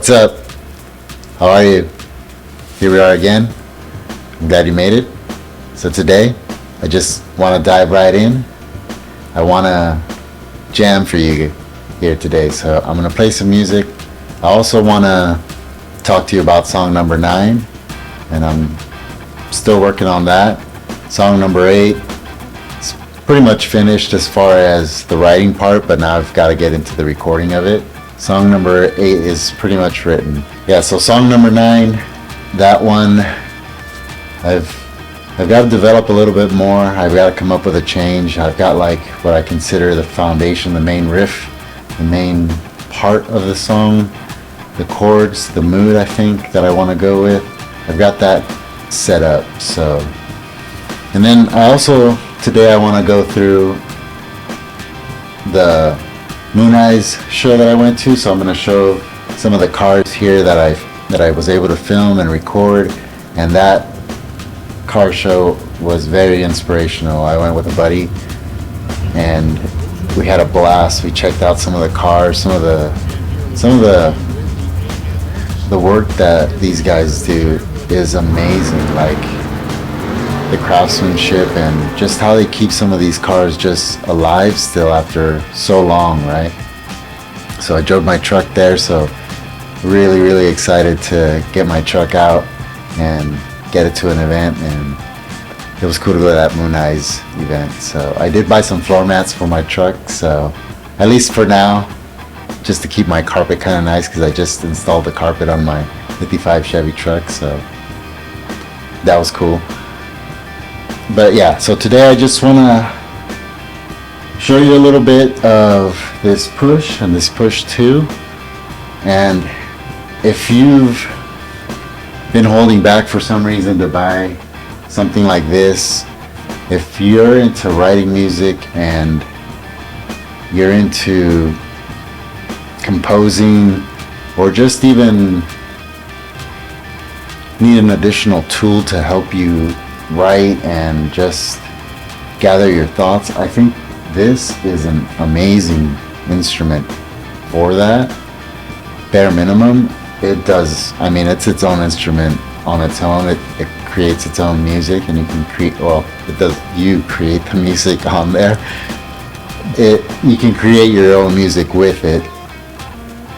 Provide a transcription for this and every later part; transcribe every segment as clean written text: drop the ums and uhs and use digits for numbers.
What's up? How are you? Here we are again. I'm glad you made it. So today, I just want to dive right in. I want to jam for you here today. So I'm going to play some music. I also want to talk to you about song number 9. And I'm still working on that. Song number 8. It's pretty much finished as far as the writing part, but now I've got to get into the recording of it. Song number 8 is pretty much written. Yeah, so song number 9, that one, I've got to develop a little bit more. I've got to come up with a change. I've got like what I consider the foundation, the main riff, the main part of the song, the chords, the mood I think that I want to go with. I've got that set up. So, and then today I want to go through the Mooneyes show that I went to, so I'm going to show some of the cars here that I was able to film and record, and that car show was very inspirational. I went with a buddy and we had a blast. We checked out some of the cars, some of the work that these guys do is amazing, like the craftsmanship and just how they keep some of these cars just alive still after so long, right? So I drove my truck there, so really excited to get my truck out and get it to an event, and it was cool to go to that Mooneyes event. So I did buy some floor mats for my truck, so at least for now, just to keep my carpet kind of nice, because I just installed the carpet on my 55 Chevy truck, so that was cool. But yeah, so today I just want to show you a little bit of this push and this push 2. And if you've been holding back for some reason to buy something like this, if you're into writing music and you're into composing, or just even need an additional tool to help you write and just gather your thoughts, I think this is an amazing instrument for that. Bare minimum, it does, I mean, it's its own instrument on its own. It creates its own music, and you can create, well, it does, you create the music on there. You can create your own music with it.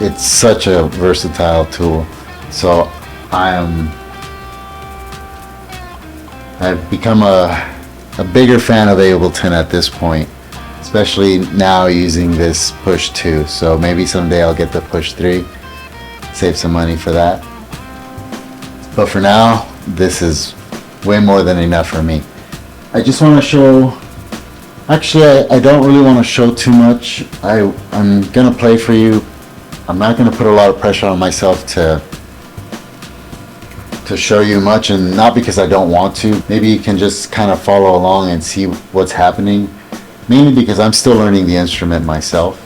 It's such a versatile tool. So I've become a bigger fan of Ableton at this point, especially now using this push 2. So maybe someday I'll get the push 3, save some money for that. But for now, this is way more than enough for me. I just want to show, actually I don't really want to show too much. I'm going to play for you. I'm not going to put a lot of pressure on myself to show you much, and not because I don't want to. Maybe you can just kind of follow along and see what's happening, mainly because I'm still learning the instrument myself.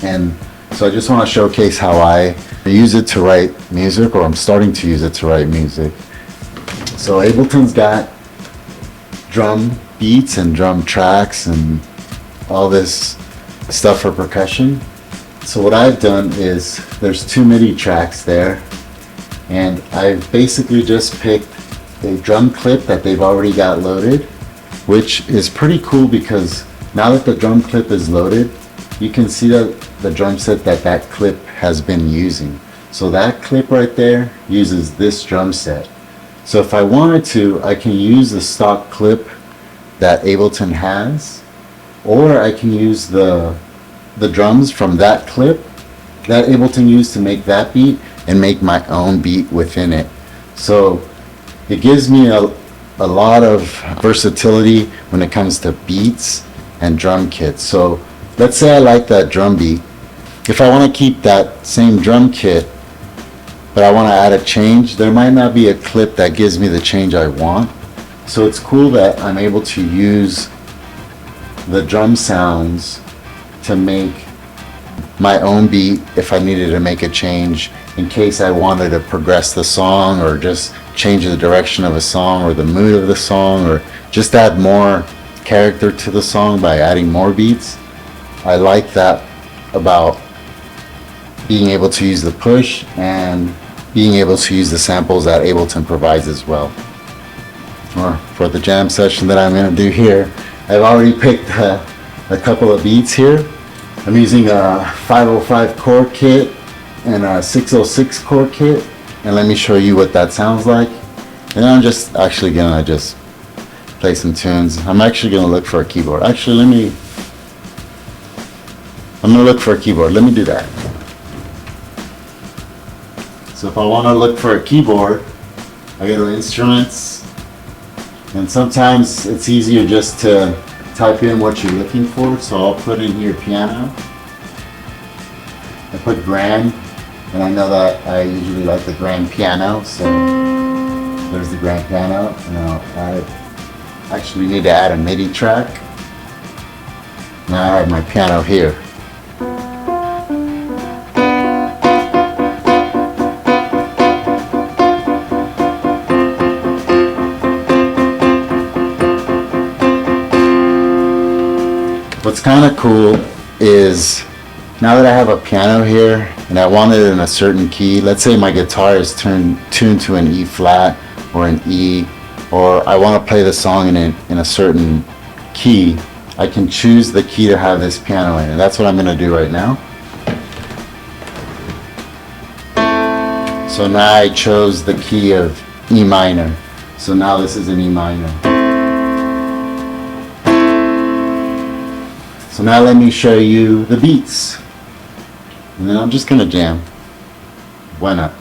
And so I just want to showcase how I use it to write music, or I'm starting to use it to write music. So Ableton's got drum beats and drum tracks and all this stuff for percussion. So what I've done is, there's 2 MIDI tracks there, and I've basically just picked a drum clip that they've already got loaded, which is pretty cool because now that the drum clip is loaded, you can see that the drum set that clip has been using. So that clip right there uses this drum set. So if I wanted to, I can use the stock clip that Ableton has, or I can use the drums from that clip that Ableton used to make that beat and make my own beat within it. So it gives me a lot of versatility when it comes to beats and drum kits. So let's say I like that drum beat. If I want to keep that same drum kit, but I want to add a change, there might not be a clip that gives me the change I want. So it's cool that I'm able to use the drum sounds to make my own beat if I needed to make a change, in case I wanted to progress the song, or just change the direction of a song, or the mood of the song, or just add more character to the song by adding more beats. I like that about being able to use the push and being able to use the samples that Ableton provides as well. Or for the jam session that I'm going to do here, I've already picked a couple of beats here. I'm using a 505 chord kit and a 606 chord kit, and let me show you what that sounds like. And I'm just actually gonna just play some tunes. I'm actually gonna look for a keyboard. Actually, I'm gonna look for a keyboard. Let me do that. So if I want to look for a keyboard, I go to instruments, and sometimes it's easier just to type in what you're looking for. So I'll put in here piano. I put grand, and I know that I usually like the grand piano, so there's the grand piano. And I'll add, actually need to add a MIDI track. Now I have my piano here. What's kind of cool is now that I have a piano here and I want it in a certain key, let's say my guitar is tuned to an E flat or an E, or I want to play the song in a certain key, I can choose the key to have this piano in, and that's what I'm going to do right now. So now I chose the key of E minor, so now this is an E minor. So now let me show you the beats. And then I'm just gonna jam. Why not?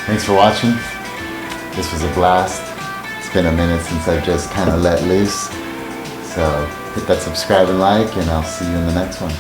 Thanks for watching. This was a blast. It's been a minute since I've just kind of let loose. So hit that subscribe and like, and I'll see you in the next one.